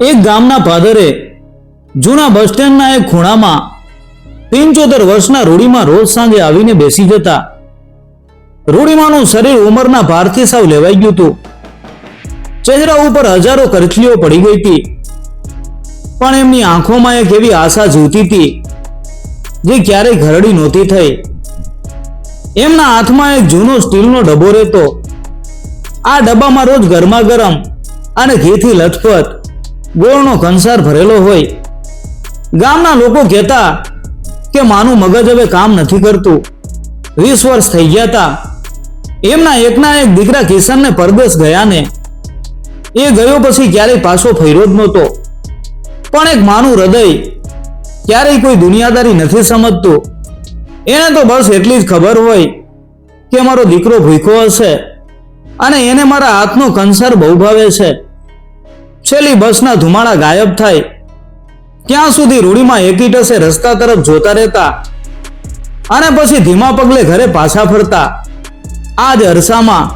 એક ગામના પાદરે જૂના બસ સ્ટેન્ડના એક ખૂણામાં 75 વર્ષના રૂડીમાં રોજ સાંજે આવીને બેસી જતા. રૂડીમાનું શરીર ઉંમરના ભારથી સાવ લેવાઈ ગયું હતું. ચહેરા ઉપર હજારો કરચલીઓ પડી ગઈ હતી, પણ એમની આંખોમાં એક એવી આશા જીવતી હતી જે ક્યારેય ઘરડી નહોતી થઈ. એમના હાથમાં એક જૂનો સ્ટીલનો ડબ્બો રહેતો. આ ડબ્બામાં રોજ ગરમા ગરમ અને ઘીથી લથપથ ગોળનો કંસાર ભરેલો હોય. ગામના લોકો કહેતા કે માનું મગજ હવે કામ નથી કરતું. 20 વર્ષ થઈ ગયા હતા. એમના એકના એક દીકરા કિશનને પરદેશ ગયા ને એ ગયો પછી ક્યારેય પાછો ફર્યો જ નહોતો. પણ એક માનું હૃદય ક્યારેય કોઈ દુનિયાદારી નથી સમજતું. એને તો બસ એટલી જ ખબર હોય કે મારો દીકરો ભૂખ્યો હશે અને એને મારા હાથનો કંસાર બહુ ભાવે છે. છેલ્લી બસના ધુમાડા ગાયબ થાય ત્યાં સુધી રૂડીમાં એકીટસે રસ્તા તરફ જોતા રહેતા અને પછી ધીમા પગલે ઘરે પાછા ફરતા. આ જ અરસામાં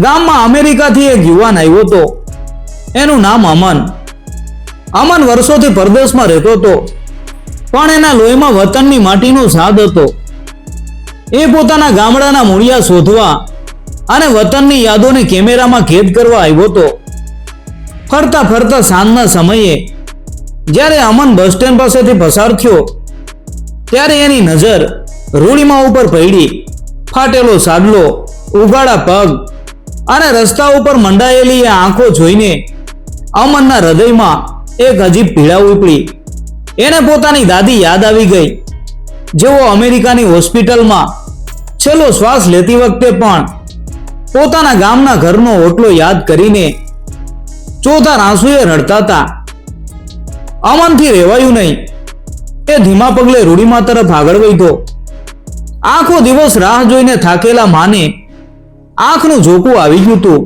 ગામમાં અમેરિકાથી એક યુવાન આવ્યો હતો. એનું નામ અમન. અમન વર્ષોથી પરદેશમાં રહેતો હતો, પણ એના લોહીમાં વતનની માટીનો સ્વાદ હતો. એ પોતાના ગામડાના મૂળિયા શોધવા અને વતનની યાદોને કેમેરામાં કેદ કરવા આવ્યો હતો. ફરતા ફરતા સાંજના સમયે જ્યારે અમન બસ સ્ટેન્ડ પાસેથી પસાર થયો ત્યારે એની નજર રૂડીમાં ઉપર પડી. ફાટેલો સાડલો, ઉઘાડા પગ અને રસ્તા ઉપર મંડાયેલી એ આંખો જોઈને અમનના હૃદયમાં એક અજીબ પીડા ઉપડી. એને પોતાની દાદી યાદ આવી ગઈ, જેઓ અમેરિકાની હોસ્પિટલમાં છેલ્લો શ્વાસ લેતી વખતે પણ પોતાના ગામના ઘરનો ઓટલો યાદ કરીને ચોધાર આંસુએ રડતા હતા. અમનથી રહેવાયું નહીં. એ ધીમા પગલે રૂડીમાં તરફ આગળ વધ્યો. આખો દિવસ રાહ જોઈને થાકેલા માને આંખનું ઝોકું આવી ગયું હતું.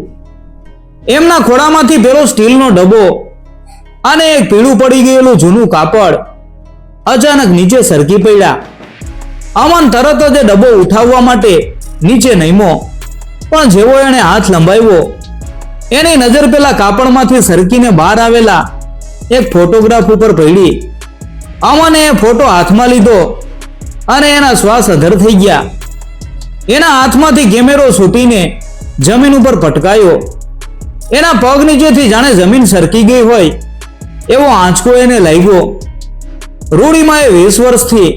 એમના ખોળામાંથી પેલો સ્ટીલનો ડબ્બો અને એક પીળું પડી ગયેલું જૂનું કાપડ અચાનક નીચે સરકી પડ્યા. અમન તરત જ એ ડબ્બો ઉઠાવવા માટે નીચે નમ્યો, પણ જેવો એણે હાથ લંબાવ્યો એની નજર પેલા કાપડમાંથી સરકીને બહાર આવેલા એક ફોટોગ્રાફ ઉપર પડી. અમને એ ફોટો હાથમાં લીધો અને એના શ્વાસ અધર થઈ ગયા. એના હાથમાંથી કેમેરો છૂટીને જમીન ઉપર પટકાયો. એના પગ નીચેથી જાણે જમીન સરકી ગઈ હોય એવો આંચકો એને લાગ્યો. રૂડીમાં એ 20 વર્ષથી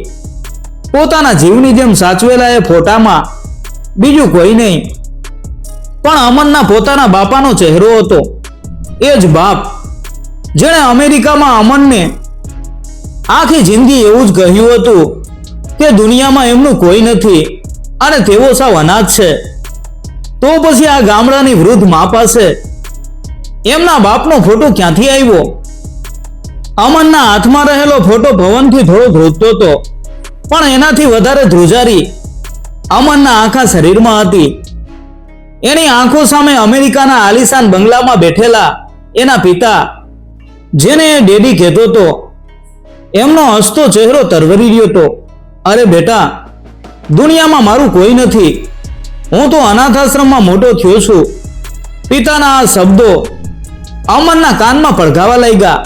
પોતાના જીવની જેમ સાચવેલા એ ફોટામાં બીજું કોઈ નહીં, પણ અમનના પોતાના બાપાનો ચહેરો હતો. એ જ બાપ જેણે અમેરિકામાં અમનને આખી જિંદગી એવું જ કહ્યું હતું કે દુનિયામાં એમનું કોઈ નથી અને તેઓ સાવ અનાથ છે. તો પછી આ ગામડાની વૃદ્ધ મા પાસે એમના બાપનો ફોટો ક્યાંથી આવ્યો? અમનના હાથમાં રહેલો ફોટો પવનથી થોડો ધ્રુજતો હતો, પણ એનાથી વધારે ધ્રુજારી અમનના આખા શરીરમાં હતી. એની આંખો સામે અમેરિકાના આલિશાન બંગલામાં બેઠેલા એના પિતા, જેને એ ડેડી કહેતો હતો, એમનો હસતો ચહેરો તરવરી રહ્યો હતો. અરે બેટા, દુનિયામાં મારું કોઈ નથી. હું તો અનાથ આશ્રમમાં મોટો થયો છું. પિતાના આ શબ્દો અમનના કાનમાં પડઘાવા લાગ્યા.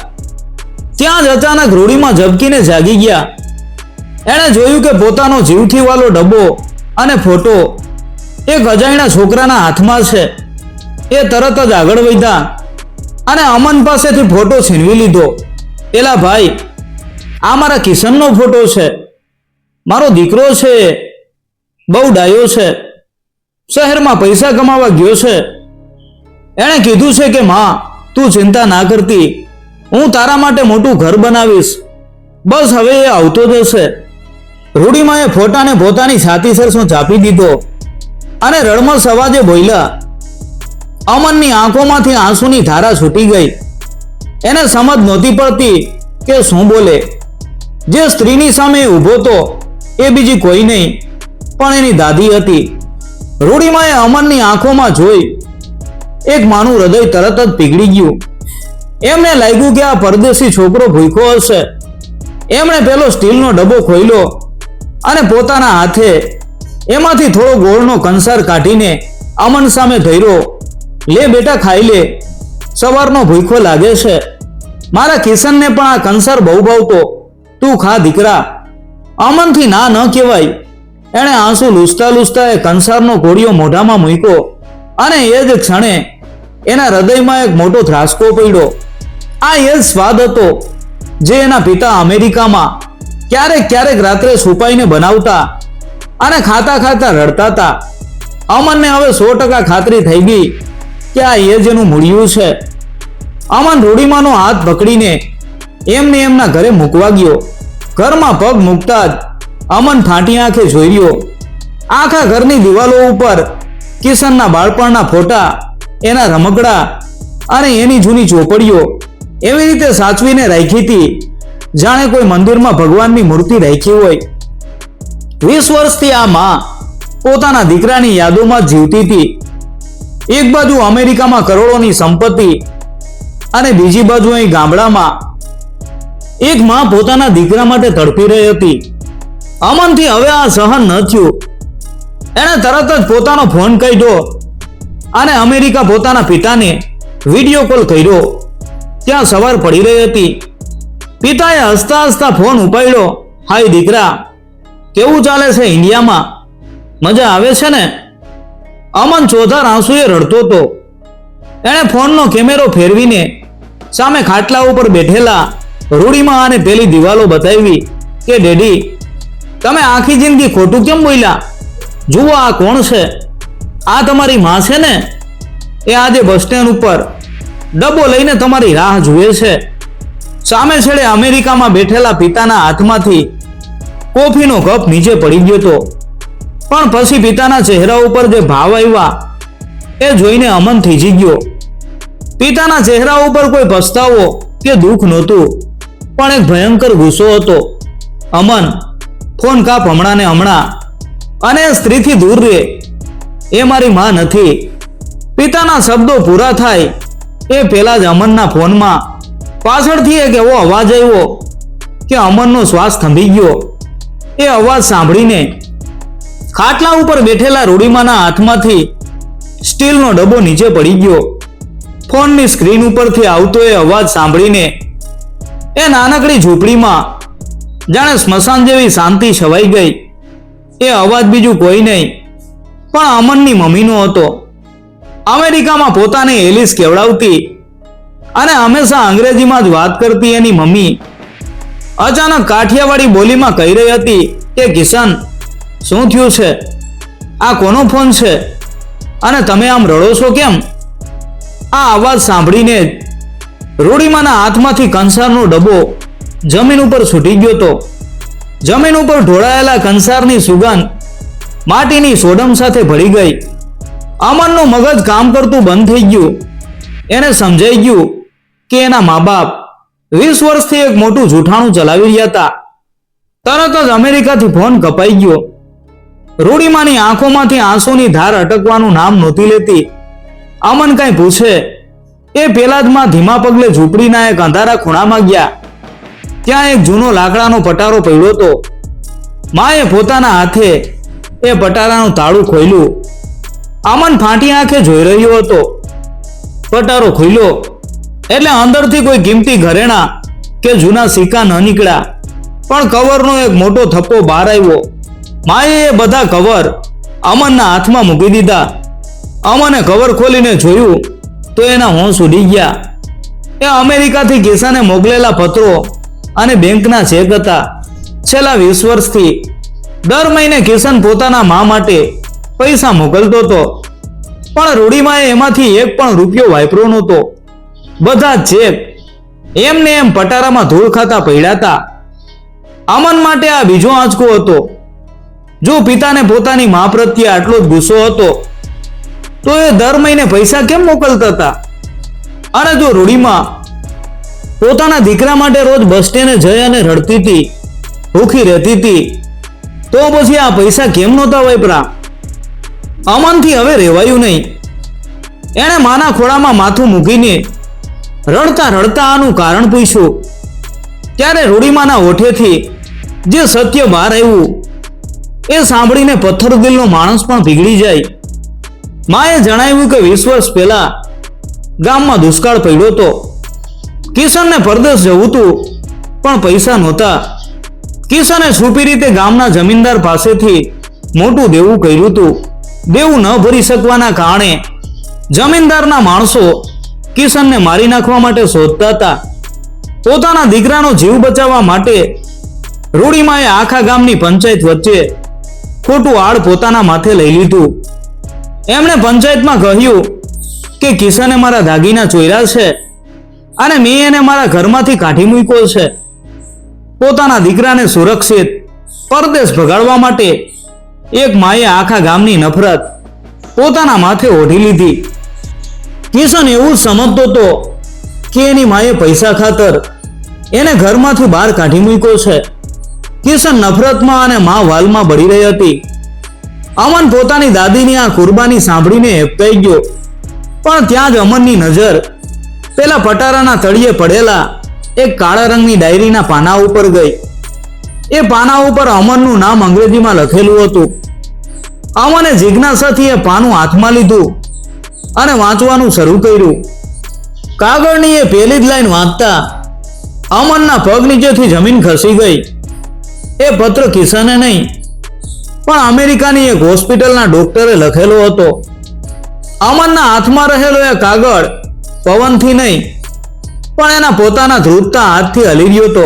ત્યાં જ અચાનક રૂડીમાં ઝબકીને જાગી ગયા. એણે જોયું કે પોતાનો જીવથી વાલો ડબ્બો અને ફોટો એક અજાણ્યા છોકરાના હાથમાં છે. એ તરત જ આગળ વધ્યા અને અમન પાસેથી ફોટો છીનવી લીધો. એલા ભાઈ, આ મારા કિશનનો ફોટો છે. મારો દીકરો છે, બહુ ડાયો છે, શહેરમાં પૈસા કમાવા ગયો છે. એણે કીધું છે કે માં, તું ચિંતા ના કરતી, હું તારા માટે મોટું ઘર બનાવીશ. બસ હવે એ આવતો જ હશે. રૂડીમાં એ ફોટાને પોતાની છાતી સરસો ચાપી દીધો અને રડમસ અવાજે બોલ્યા. અમનની આંખોમાંથી આંસુની ધારા છૂટી ગઈ. એને સમજ નહોતી પડતી કે શું બોલે. જે સ્ત્રીની સામે ઊભો તો એ બીજી કોઈ નહીં પણ એની દાદી હતી. રૂડીમાં એ અમનની આંખોમાં જોઈ એક માનું હૃદય તરત જ પીગળી ગયું. એમને લાગ્યું કે આ પરદેશી છોકરો ભૂખ્યો હશે. એમણે પેલો સ્ટીલનો ડબ્બો ખોલ્યો અને પોતાના હાથે એમાંથી થોડો ગોળનો કંસાર કાઢીને અમન સામે ધર્યો. લે બેટા, ખાઈ લે, સવારનો ભૂખ્યો લાગે છે. મારા કિશનને પણ આ કંસાર બહુ ભાવતો, તું ખા દીકરા. અમનથી ના ન કહેવાય. એણે આંસુ લૂછતા લૂછતા એ કંસારનો કોળિયો મોઢામાં મૂક્યો અને એ જ ક્ષણે એના હૃદયમાં એક મોટો ધ્રાસકો પડ્યો. આ એ જ સ્વાદ હતો જે એના પિતા અમેરિકામાં ક્યારેક ક્યારેક રાત્રે છુપાઈને બનાવતા અને ખાતા ખાતા રડતા હતા. અમનને હવે 100% ખાતરી થઈ ગઈ કે આ એ જ એનું મૂળિયું છે. અમન રૂડીમાનો હાથ પકડીને એમને એમના ઘરે મૂકવા ગયો. ઘરમાં પગ મૂકતા જ અમન ફાટી આંખે જોઈ રહ્યો. આખા ઘરની દિવાલો ઉપર કિશનના બાળપણના ફોટા, એના રમકડા અને એની જૂની ચોપડીઓ એવી રીતે સાચવીને રાખી હતી જાણે કોઈ મંદિરમાં ભગવાનની મૂર્તિ રાખી હોય. 20 વર્ષથી આ માં પોતાના દીકરાની યાદોમાં જ જીવતી હતી. એક બાજુ અમેરિકામાં કરોડોની સંપત્તિ અને બીજી બાજુ અહીં ગામડામાં એક માં પોતાના દીકરા માટે તડપી રહી હતી. અમનથી હવે આ સહન ન થયું. એણે તરત જ પોતાનો ફોન કાઢ્યો અને અમેરિકા પોતાના પિતાને વિડીયો કોલ કર્યો. ત્યાં સવાર પડી રહી હતી. પિતાએ હસતા હસતા ફોન ઉપાડ્યો. હાય દીકરા, કેવું ચાલે છે ઇન્ડિયામાં? મજા આવે છે ને? અમન ચોધાર આંસુએ રડતો હતો. એણે ફોનનો કેમેરો ફેરવીને સામે ખાટલા ઉપર બેઠેલા રૂડીમાં અને પેલી દિવાલો બતાવી કે ડેડી, તમે આખી જિંદગી ખોટું કેમ બોલ્યા? જુઓ આ કોણ છે? આ તમારી માં છે ને? એ આજે બસ સ્ટેન્ડ ઉપર ડબ્બો લઈને તમારી રાહ જુએ છે. સામે છેડે અમેરિકામાં બેઠેલા પિતાના હાથમાંથી કોફીનો કપ નીચે પડી ગયો હતો. પણ પછી પિતાના ચહેરા ઉપર જે ભાવ આવ્યા એ જોઈને અમન થીજી ગયો. પિતાના ચહેરા ઉપર કોઈ પસ્તાવો કે દુઃખ નહોતું, પણ એક ભયંકર ગુસ્સો હતો. અમન, ફોન કાપ હમણાં ને હમણાં અને એ સ્ત્રીથી દૂર રહે. એ મારી માં નથી. પિતાના શબ્દો પૂરા થાય એ પહેલા જ અમનના ફોનમાં પાછળથી એક એવો અવાજ આવ્યો કે અમનનો શ્વાસ થંભી ગયો. એ અવાજ સાંભળીને ખાટલા ઉપર બેઠેલા રૂડીમાના હાથમાંથી સ્ટીલનો ડબ્બો નીચે પડી ગયો. ફોનની સ્ક્રીન ઉપરથી આવતો એ અવાજ સાંભળીને એ નાનકડી ઝૂંપડીમાં જાણે સ્મશાન જેવી શાંતિ છવાઈ ગઈ. એ અવાજ બીજું કોઈ નહીં પણ અમનની મમ્મીનો હતો. અમેરિકામાં પોતાને એલિસ કહેવડાવતી અને હંમેશા અંગ્રેજીમાં જ વાત કરતી એની મમ્મી અચાનક કાઠિયાવાડી બોલીમાં કહી રહી હતી કે કિશન, શું થયું છે? આ કોનો ફોન છે અને તમે આમ રડો છો કેમ? આ અવાજ સાંભળીને જ રૂડીમાના હાથમાંથી કંસારનો ડબ્બો જમીન ઉપર છૂટી ગયો હતો. જમીન ઉપર ઢોળાયેલા કંસારની સુગંધ માટીની સોડમ સાથે ભળી ગઈ. અમનનું મગજ કામ કરતું બંધ થઈ ગયું. એને સમજાઈ ગયું કે એના મા બાપ 20 વર્ષથી એક મોટું જૂઠાણું ચલાવી રહ્યા હતા. તરત જ અમેરિકાથી ફોન કપાઈ ગયો. રૂડીમાની આંખોમાંથી આંસુની ધાર અટકવાનું નામ નહોતી લેતી. અમન કઈ પૂછે એ પેલા જ માં ધીમા પગલે ઝૂંપડીના એક અંધારા ખૂણામાં ગયા. ત્યાં એક જૂનો લાકડાનો પટારો પડ્યો હતો. માએ પોતાના હાથે એ પટારાનું તાળું ખોલ્યું. અમન ફાટી આંખે જોઈ રહ્યો હતો. પટારો ખોલ્યો એટલે અંદરથી કોઈ કિંમતી ઘરેણા કે જૂના સિક્કા ન નીકળ્યા, પણ કવરનો એક મોટો થપ્પો બહાર આવ્યો. માએ એ બધા કવર અમનના હાથમાં મૂકી દીધા. અમને કવર ખોલીને જોયું તો એના હોંશ ઉડી ગયા. એ અમેરિકાથી કિશને મોકલેલા પત્રો અને બેંકના ચેક હતા. છેલ્લા 20 વર્ષથી દર મહિને કિશન પોતાના મા માટે પૈસા મોકલતો હતો, પણ રૂડીમાએ એમાંથી એક પણ રૂપિયો વાપર્યો નહોતો. બધા ચેક એમને એમ પટારામાં ધૂળ ખાતા પડ્યા હતા. અમન માટે આ બીજો આંચકો હતો. જો પિતાને પોતાની મા પ્રત્યે આટલો જ ગુસ્સો હતો તો એ દર મહિને પૈસા કેમ મોકલતા હતા? અને જો રૂડીમા પોતાના દીકરા માટે રોજ બસ સ્ટેન્ડે જઈ અને રડતી હતી, ભૂખી રહેતી હતી, તો પછી આ પૈસા કેમ નહોતા વાપરા? અમનથી હવે રહેવાયું નહીં. એણે માના ખોળામાં માથું મૂકીને રડતા રડતા આનું કારણ પૂછ્યું. ત્યારે રૂડીમાના ઓઠેથી જે સત્ય બહાર આવ્યું એ સાંભળીને પથ્થર દિલનો માણસ પણ પીગળી જાય. માએ જણાવ્યું કે 20 વર્ષ પહેલા ગામમાં દુષ્કાળ પડ્યો હતો. કિશનને પરદેશ જવું હતું, પણ પૈસા નહોતા. કિશને છુપી રીતે ગામના જમીનદાર પાસેથી મોટું દેવું કર્યું હતું. દેવું ન ભરી શકવાના કારણે જમીનદારના માણસો કિશનને મારી નાખવા માટે શોધતા હતા. પોતાના દીકરાનો જીવ બચાવવા માટે રૂડીમાએ આખા ગામની પંચાયત વચ્ચે ખોટું આડ પોતાના માથે લઈ લીધું. એમણે પંચાયતમાં કહ્યું કે કિશને મારા દાગીના ચોર્યા છે અને મેં એને મારા ઘરમાંથી કાઢી મૂક્યો છે. પોતાના દીકરાને સુરક્ષિત પરદેશ ભગાડવા માટે એક માએ આખા ગામની નફરત પોતાના માથે ઓઢી લીધી. કિશન એવું જ સમજતો હતો કે એની માએ પૈસા ખાતર એને ઘરમાંથી બહાર કાઢી મૂક્યો છે. કિશન નફરતમાં અને મા વાલમાં બળી રહી હતી. અમન પોતાની દાદીની આ કુરબાની સાંભળીને હેપતાઈ ગયો, પણ ત્યાં જ અમનની નજર પેલા પટારાના તળિયે પડેલા એક કાળા રંગની ડાયરીના પાના ઉપર ગઈ. એ પાના ઉપર અમનનું નામ અંગ્રેજીમાં લખેલું હતું. અમને જિજ્ઞાસાથી એ પાનું હાથમાં લીધું અને વાંચવાનું શરૂ કર્યું. કાગળની એ પહેલી જ લાઈન વાંચતા અમનના પગ નીચેથી જમીન ખસી ગઈ. એ પત્ર કિશને નહીં, પણ અમેરિકાની એક હોસ્પિટલના ડોક્ટરે લખેલો હતો. અમનના હાથમાં રહેલો એ કાગળ પવનથી નહીં, પણ એના પોતાના ધ્રુજતા હાથથી હલી રહ્યો હતો.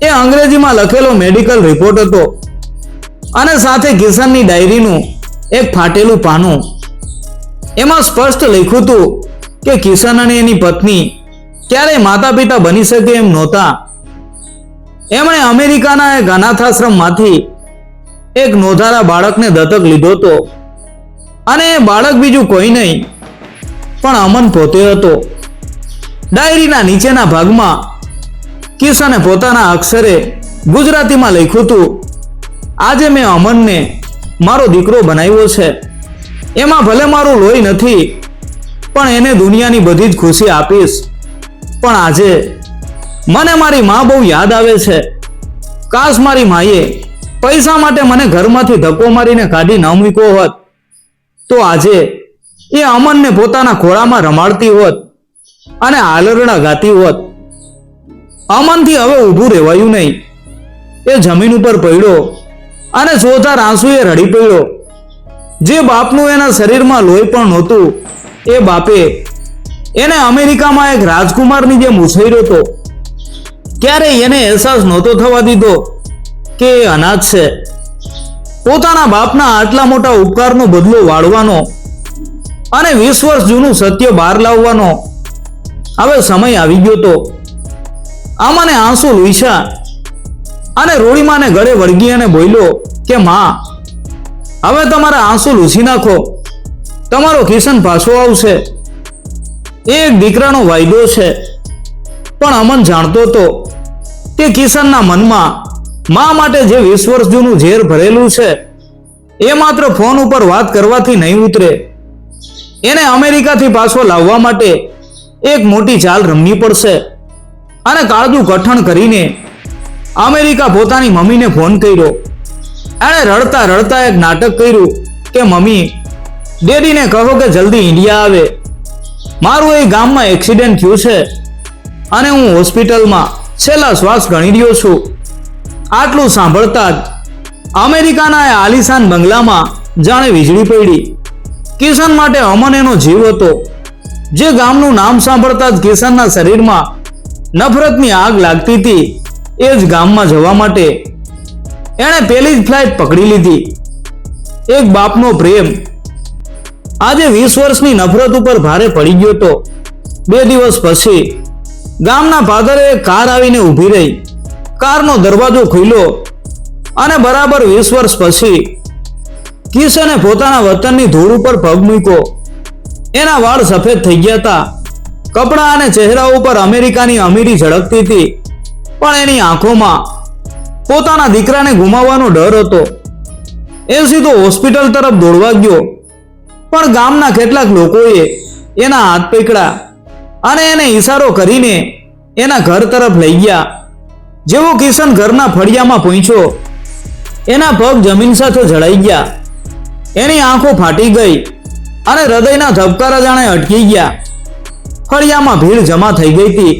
એ અંગ્રેજીમાં લખેલો મેડિકલ રિપોર્ટ હતો અને સાથે કિશનની ડાયરીનું એક ફાટેલું પાનું. એમાં સ્પષ્ટ લખ્યું હતું કે કિશન અને એની પત્ની ક્યારેય માતા પિતા બની શકે એમ નહોતા. એમણે અમેરિકાના એક અનાથાશ્રમમાંથી એક નોંધારા બાળકને દત્તક લીધો હતો અને એ બાળક બીજું કોઈ નહીં પણ અમન પોતે હતો. ડાયરીના નીચેના ભાગમાં કિશને પોતાના અક્ષરે ગુજરાતીમાં લખ્યું હતું, આજે મેં અમનને મારો દીકરો બનાવ્યો છે. એમાં ભલે મારું લોહી નથી, પણ એને દુનિયાની બધી જ ખુશી આપીશ. પણ આજે મને મારી મા બહુ યાદ આવે છે. કાશ મારી માએ પૈસા માટે મને ઘરમાંથી ધક્કો મારીને કાઢી ન મૂક્યો હોત, તો આજે એ અમનને પોતાના ખોળામાં રમાડતી હોત અને આલરડા ગાતી હોત. અમનથી હવે ઊભું રહેવાયું નહીં. એ જમીન ઉપર પડ્યો અને ચોધાર આંસુએ રડી પડ્યો. જે બાપનું એના શરીરમાં લોહી પણ નહોતું, એ બાપે એને અમેરિકામાં એક રાજકુમારની જેમ ઉછેર્યો હતો. ક્યારેય એને અહેસાસ નહોતો થવા દીધો કે એ અનાથ છે. પોતાના બાપના આટલા મોટા ઉપકારનો બદલો વાળવાનો અને 20 વર્ષ જૂનું સત્ય બહાર લાવવાનો હવે સમય આવી ગયો હતો. આમાંને આંસુ લૂછ્યા અને રૂડીમાને ગળે વળગી અને બોલ્યો કે માં, હવે તમારા આંસુ લૂછી નાખો. તમારો કિશન પાછો આવશે. એ એક દીકરાનો વાયદો છે. પણ અમન જાણતો હતો કે કિશનના મનમાં મા માટે જે 20 વર્ષ જૂનું ઝેર ભરેલું છે એ માત્ર ફોન ઉપર વાત કરવાથી નહીં ઉતરે. એને અમેરિકાથી પાછો લાવવા માટે એક મોટી ચાલ રમવી પડશે. અને કાળજું કઠણ કરીને અમેરિકા પોતાની મમ્મીને ફોન કર્યો. એણે રડતા રડતા એક નાટક કર્યું કે મમ્મી, ડેડીને કહો કે જલ્દી ઇન્ડિયા આવે. મારું એ ગામમાં એક્સિડન્ટ થયું છે અને હું હોસ્પિટલમાં છેલ્લા શ્વાસ ગણી રહ્યો છું. આટલું સાંભળતા જ અમેરિકાના એ આલિશાન બંગલામાં જાણે વીજળી પડી. કિશન માટે અમન એનો જીવ હતો. જે ગામનું નામ સાંભળતા જ કિશનના શરીરમાં નફરતની આગ લાગતી હતી, એ જ ગામમાં જવા માટે એણે પહેલી જ ફ્લાઇટ પકડી લીધી. એક બાપનો પ્રેમ આજે 20 વર્ષની નફરત ઉપર ભારે પડી ગયો હતો. 2 દિવસ પછી ગામના પાદરે એક કાર આવીને ઊભી રહી. કારનો દરવાજો ખુલ્યો અને બરાબર 20 વર્ષ પછી કિશને પોતાના વતનની ધૂળ ઉપર પગ મૂક્યો. એના વાળ સફેદ થઈ ગયા હતા. કપડા અને ચહેરા ઉપર અમેરિકાની અમીરી ઝળકતી હતી, પણ એની આંખોમાં પોતાના દીકરાને ગુમાવવાનો ડર હતો. એ સીધો હોસ્પિટલ તરફ દોડવા ગયો, પણ ગામના કેટલાક લોકોએ એના હાથ પકડ્યા અને એને ઈશારો કરીને એના ઘર તરફ લઈ ગયા. જેવો કિશન ઘરના ફળિયામાં પહોંચ્યો, એના પગ જમીન સાથે જડાઈ ગયા. એની આંખો ફાટી ગઈ અને હૃદયના ધબકારા જાણે અટકી ગયા. ફળિયામાં ભીડ જમા થઈ ગઈ હતી.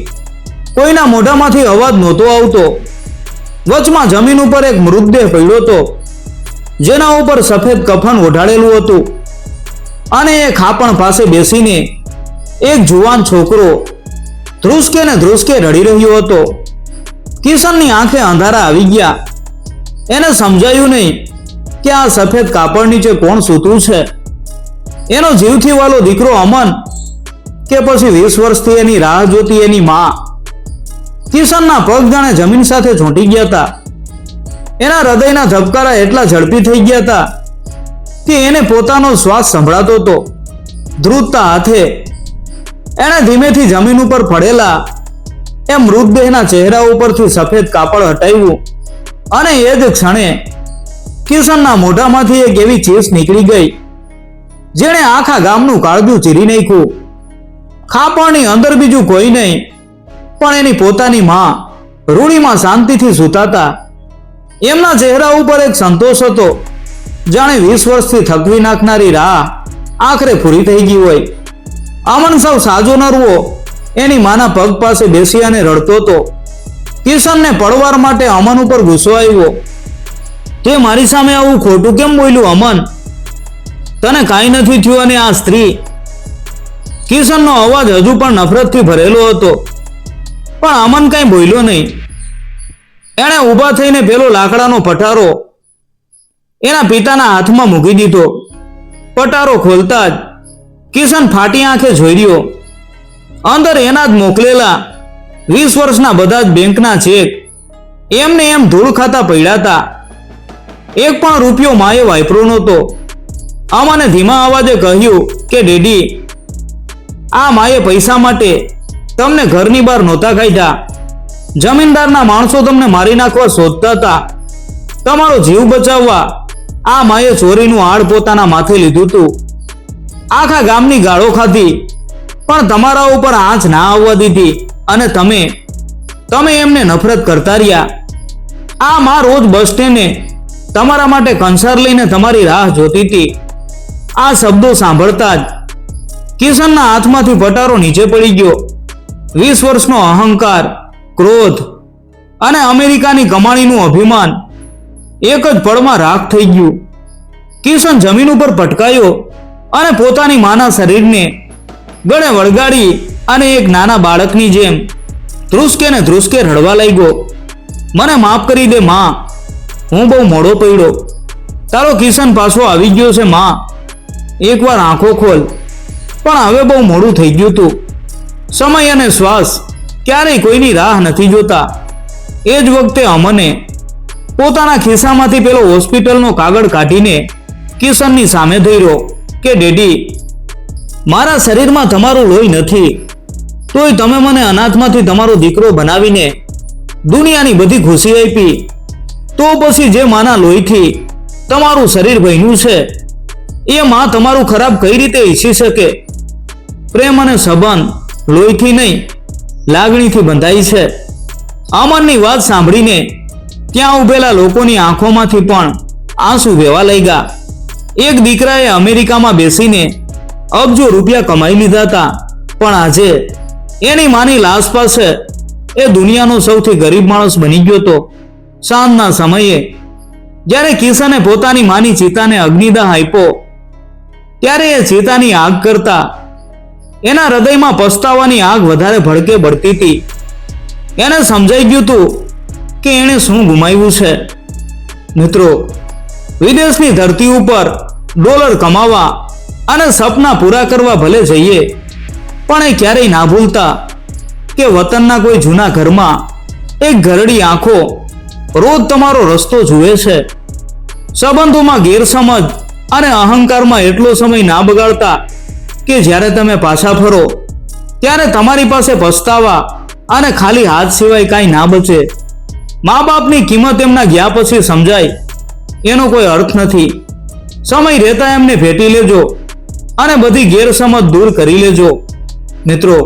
કોઈના મોઢામાંથી અવાજ નહોતો આવતો. વચમાં જમીન ઉપર એક મૃતદેહ પડ્યો હતો, જેના ઉપર સફેદ કફન ઓઢાડેલું હતું, અને એ ખાપણ પાસે બેસીને એક જુવાન છોકરો ધ્રુસકે ને ધ્રુસકે રડી રહ્યો હતો. કિશનની આંખે અંધારા આવી ગયા. એને સમજાયું નહીં કે આ સફેદ કાપડ નીચે કોણ સૂતું છે. એનો જીવથી વાલો દીકરો અમન, કે પછી 20 વર્ષથી એની રાહ જોતી એની માં. કિશનના પગ જાણે જમીન સાથે ચોંટી ગયા હતા. એના હૃદયના ધબકારા એટલા ઝડપી થઈ ગયા હતા કે એને પોતાનો શ્વાસ સંભળાતો હતો. ધ્રુજતા હાથે એણે ધીમેથી જમીન ઉપર પડેલા એ મૃતદેહના ચહેરા ઉપરથી સફેદ કાપડ હટાવ્યું, અને એ જ ક્ષણે કિશનના મોઢામાંથી એક એવી ચીસ નીકળી ગઈ જેણે આખા ગામનું કાળજું ચીરી નાખ્યું. ખાપણની અંદર બીજું કોઈ નહીં પણ એની પોતાની માં રૂડીમાં શાંતિથી સૂતાતા. એમના ચહેરા ઉપર એક સંતોષ હતો, જાણે 20 વર્ષથી થકવી નાખનારી રાહ આખરે પૂરી થઈ ગઈ હોય. અમન સૌ સાજો નરવો એની માના પગ પાસે બેસી અને રડતો હતો. કિશનને પડવાર માટે અમન ઉપર ગુસ્સો આવ્યો. તે મારી સામે આવું ખોટું કેમ બોલ્યું અમન? તને કાંઈ નથી થયું. અને આ સ્ત્રી? કિશનનો અવાજ હજુ પણ નફરતથી ભરેલો હતો, પણ અમન કાંઈ બોલ્યો નહીં. એણે ઊભા થઈને પેલો લાકડાનો પટારો એના પિતાના હાથમાં મૂકી દીધો. પટારો ખોલતા જ કિશન ફાટી આંખે જોઈ રહ્યો. અંદર એના જ મોકલેલા 20 વર્ષના બધા જ બેંકના ચેક એમને એમ ધૂળ ખાતા પડ્યા હતા. એક પણ રૂપિયો માએ વાપર્યો નહોતો. અમને ધીમા અવાજે કહ્યું કે ડેડી, આ માએ પૈસા માટે તમને ઘરની બહાર નહોતા કાઢ્યા. જમીનદારના માણસો તમને મારી નાખવા શોધતા હતા. તમારો જીવ બચાવવા આ માએ ચોરીનું આડ પોતાના માથે લીધું હતું. આખા ગામની ગાળો ખાધી, પણ તમારા ઉપર આંચ ના આવવા દીધી, અને તમે એમને નફરત કરતા રહ્યા. આ માં રોજ બસ સ્ટેન્ડે તમારા માટે કંસાર લઈને તમારી રાહ જોતી હતી. આ શબ્દો સાંભળતા જ કિશનના હાથમાંથી પટારો નીચે પડી ગયો. 20 વર્ષનો અહંકાર, ક્રોધ અને અમેરિકાની કમાણીનું અભિમાન એક જ પળમાં રાખ થઈ ગયું. કિશન જમીન ઉપર પટકાયો અને પોતાની માના શરીરને ગળે વળગાડી અને એક નાના બાળકની જેમ ધ્રુસકે ને ધ્રુસકે રડવા લાગ્યો. મને માફ કરી દે માં, હું બહુ મોડો પડ્યો. તારો કિશન પાછો આવી ગયો છે માં. એકવાર આંખો ખોલ. પણ હવે બહુ મોડું થઈ ગયું હતું. સમય અને શ્વાસ ક્યારેય કોઈની રાહ નથી જોતા. એ જ વખતે અમને પોતાના ખિસ્સામાંથી પેલો હોસ્પિટલનો કાગળ કાઢીને કિશનની સામે ધર્યો કે ડેડી, મારા શરીરમાં તમારું લોહી નથી, તોય તમે મને અનાથમાંથી તમારો દીકરો બનાવીને દુનિયાની બધી ખુશી આપી. તો પછી જે માના લોહીથી તમારું શરીર બન્યું છે એ માં તમારું ખરાબ કઈ રીતે ઈચ્છી શકે? પ્રેમ અને સંબંધ લોહીથી નહીં, લાગણીથી બંધાય છે. અમનની વાત સાંભળીને ત્યાં ઉભેલા લોકોની આંખોમાંથી પણ આંસુ વહેવા લાગ્યા. એક દીકરાએ અમેરિકામાં બેસીને અબજો રૂપિયા કમાઈ લીધા હતા, પણ આજે એની માની લાશ પાસે એ દુનિયાનો સૌથી ગરીબ માણસ બની ગયો હતો. સાંજના સમયે જ્યારે કિશને પોતાની માની ચિતાને અગ્નિદાહ આપ્યો, ત્યારે એ ચિતાની આગ કરતા એના હૃદયમાં પસ્તાવાની આગ વધારે ભડકે બળતી હતી. એને સમજાઈ ગયું હતું કે એણે શું ગુમાવ્યું છે. મિત્રો, વિદેશની ધરતી ઉપર ડોલર કમાવા અને સપના પૂરા કરવા ભલે જઈએ, પણ એ ક્યારેય ના ભૂલતા કે વતનના કોઈ જૂના ઘરમાં એક ઘરડી આંખો રોજ તમારો રસ્તો જુએ છે. સંબંધોમાં ગેરસમજ અને અહંકારમાં એટલો સમય ના બગાડતા કે જ્યારે તમે પાછા ફરો ત્યારે તમારી પાસે પસ્તાવા અને ખાલી હાથ સિવાય કાંઈ ના બચે. મા બાપની કિંમત એમના ગયા પછી સમજાય એનો કોઈ અર્થ નથી. સમય રહેતા એમને ભેટી લેજો અને બધી ગેરસમજ દૂર કરી લેજો. મિત્રો,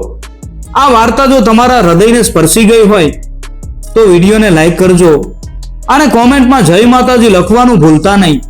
આ વાર્તા જો તમારા હૃદયને સ્પર્શી ગઈ હોય તો વિડીયોને લાઈક કરજો અને કોમેન્ટમાં જય માતાજી લખવાનું ભૂલતા નહીં.